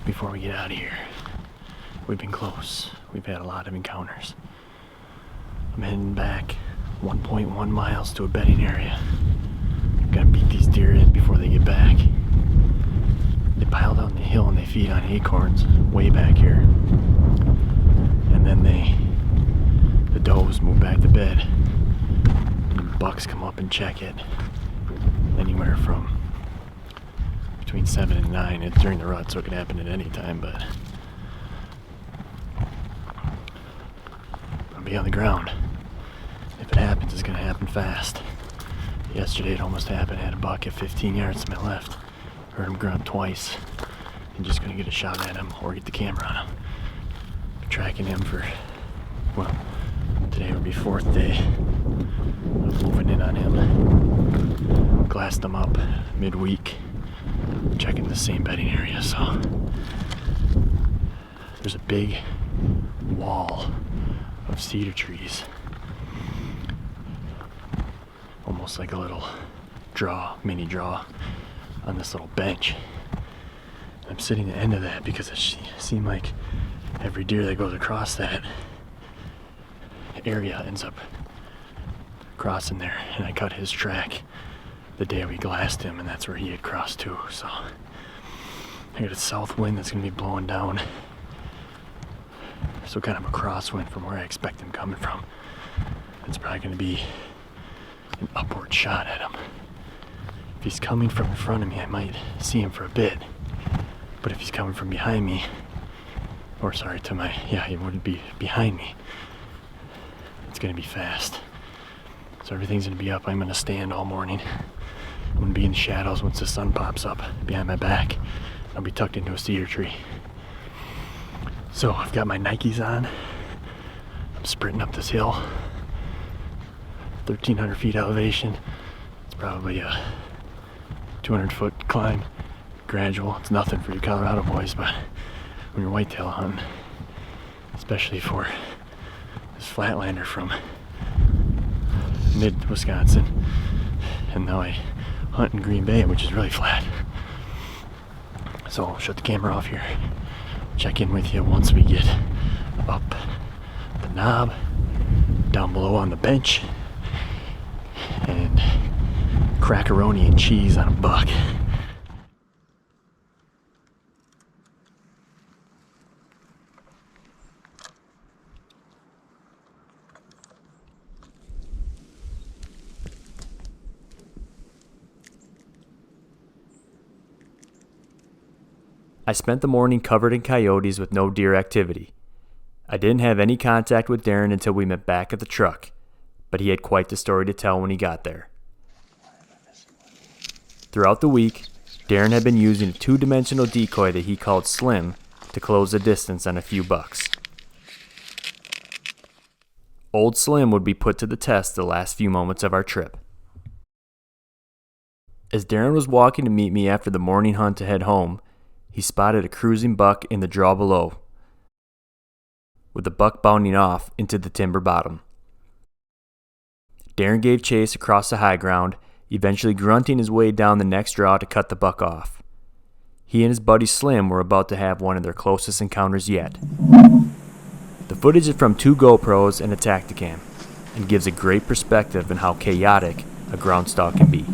before we get out of here. We've been close. We've had a lot of encounters. I'm heading back 1.1 miles to a bedding area. Gotta beat these deer in before they get back. They pile down the hill and they feed on acorns way back here. And then the does move back to bed. And bucks come up and check it. Anywhere from between 7 and 9. It's during the rut, so it can happen at any time, but I'll be on the ground. If it happens, it's gonna happen fast. Yesterday it almost happened. I had a buck at 15 yards to my left. Heard him grunt twice. I'm just gonna get a shot at him or get the camera on him. Been tracking him for, well, today would be 4th day of moving in on him. Glassed him up midweek, checking the same bedding area. So there's a big wall of cedar trees, almost like a little mini draw on this little bench. I'm sitting at the end of that because it seemed like every deer that goes across that area ends up crossing there, and I cut his track the day we glassed him, and that's where he had crossed too. So I got a south wind that's gonna be blowing down, so kind of a crosswind from where I expect him coming from. It's probably gonna be an upward shot at him. If he's coming from in front of me, I might see him for a bit. But if he's coming from behind me, or sorry, he wouldn't be behind me, it's gonna be fast. So everything's gonna be up. I'm gonna stand all morning. I'm gonna be in the shadows once the sun pops up behind my back. I'll be tucked into a cedar tree. So I've got my Nikes on. I'm sprinting up this hill. 1,300 feet elevation. It's probably a 200-foot climb. Gradual. It's nothing for you Colorado boys, but when you're whitetail hunting, especially for this flatlander from mid-Wisconsin, and now I hunt in Green Bay, which is really flat. So I'll shut the camera off here. Check in with you once we get up the knob, down below on the bench, and crackaroni and cheese on a buck. I spent the morning covered in coyotes with no deer activity. I didn't have any contact with Darin until we met back at the truck, but he had quite the story to tell when he got there. Throughout the week, Darin had been using a 2-dimensional decoy that he called Slim to close the distance on a few bucks. Old Slim would be put to the test the last few moments of our trip. As Darin was walking to meet me after the morning hunt to head home, he spotted a cruising buck in the draw below, with the buck bounding off into the timber bottom. Darin gave chase across the high ground, eventually grunting his way down the next draw to cut the buck off. He and his buddy Slim were about to have one of their closest encounters yet. The footage is from 2 GoPros and a Tactacam, and gives a great perspective on how chaotic a ground stalk can be.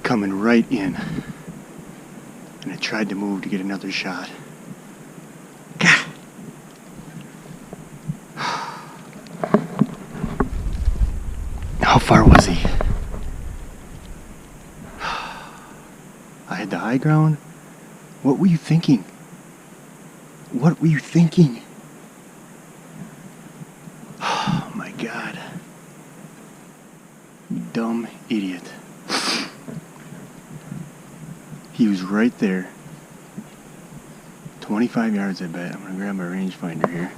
Coming right in, and I tried to move to get another shot. God. How far was he? I had the high ground. What were you thinking? What were you thinking? Oh my God. You dumb idiot. He was right there. 25 yards, I bet. I'm gonna grab my rangefinder here.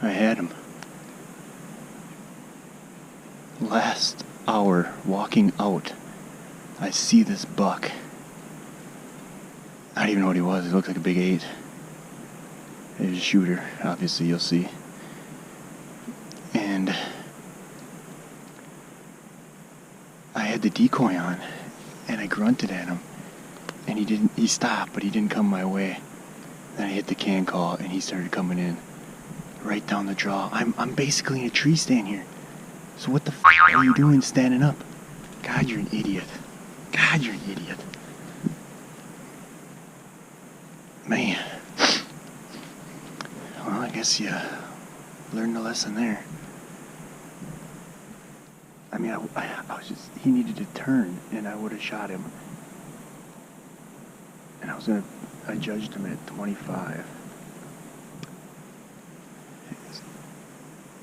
I had him. Last hour walking out, I see this buck. I don't even know what he was. He looked like a big 8. He was a shooter, obviously, you'll see. And I had the decoy on, and I grunted at him, and he stopped, but he didn't come my way. Then I hit the can call, and he started coming in, right down the draw. I'm basically in a tree stand here. So what the f*** are you doing standing up? God, you're an idiot. God, you're an idiot. Man. Well, I guess you learned a lesson there. I mean, I was just, he needed to turn, and I would have shot him. And I judged him at 25.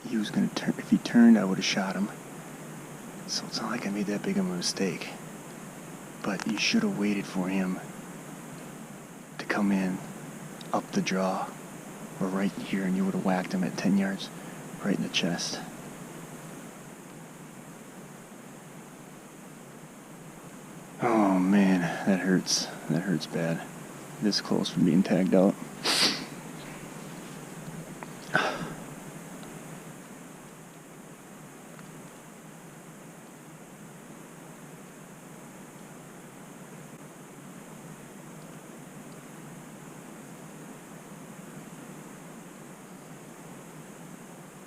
He was going to turn, if he turned, I would have shot him. So it's not like I made that big of a mistake. But you should have waited for him to come in up the draw, or right here, and you would have whacked him at 10 yards, right in the chest. Oh man, that hurts. That hurts bad. This close from being tagged out.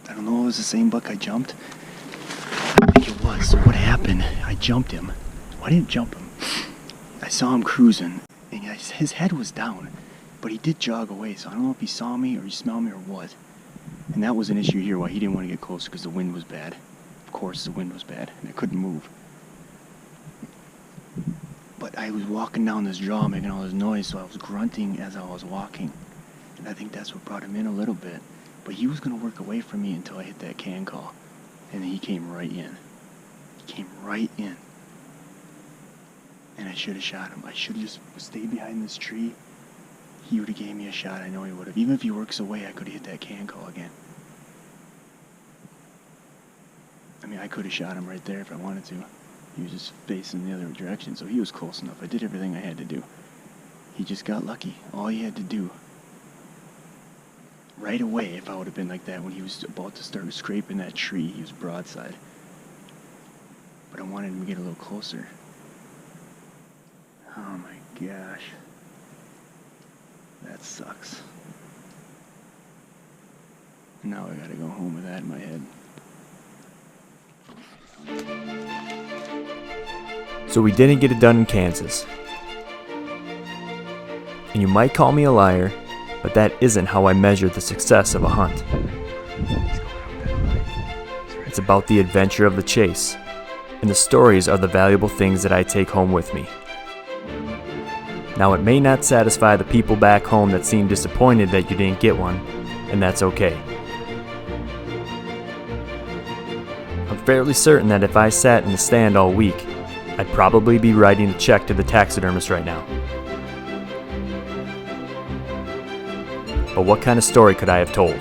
I don't know if it was the same buck I jumped. I think it was. So what happened? I jumped him. Well, I didn't jump him. I saw him cruising, and his head was down, but he did jog away, so I don't know if he saw me or he smelled me or what. And that was an issue here, why he didn't want to get closer, because the wind was bad. Of course, the wind was bad, and I couldn't move. But I was walking down this draw, making all this noise, so I was grunting as I was walking. And I think that's what brought him in a little bit. But he was going to work away from me until I hit that can call. And then he came right in. He came right in. And I should have shot him. I should have just stayed behind this tree. He would have gave me a shot. I know he would have. Even if he works away, I could have hit that can call again. I mean, I could have shot him right there if I wanted to. He was just facing the other direction, so he was close enough. I did everything I had to do. He just got lucky. All he had to do. Right away, if I would have been like that when he was about to start scraping that tree, he was broadside. But I wanted him to get a little closer. Oh my gosh. That sucks. Now I gotta go home with that in my head. So we didn't get it done in Kansas. And you might call me a liar, but that isn't how I measure the success of a hunt. It's about the adventure of the chase, and the stories are the valuable things that I take home with me. Now, it may not satisfy the people back home that seem disappointed that you didn't get one, and that's okay. I'm fairly certain that if I sat in the stand all week, I'd probably be writing a check to the taxidermist right now. But what kind of story could I have told?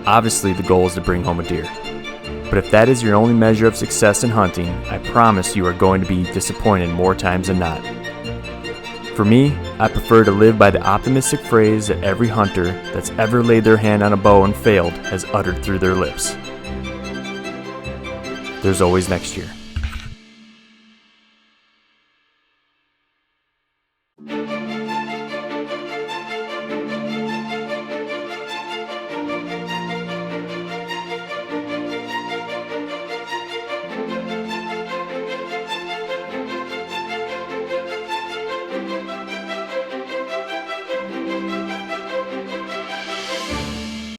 Obviously, the goal is to bring home a deer. But if that is your only measure of success in hunting, I promise you are going to be disappointed more times than not. For me, I prefer to live by the optimistic phrase that every hunter that's ever laid their hand on a bow and failed has uttered through their lips. There's always next year.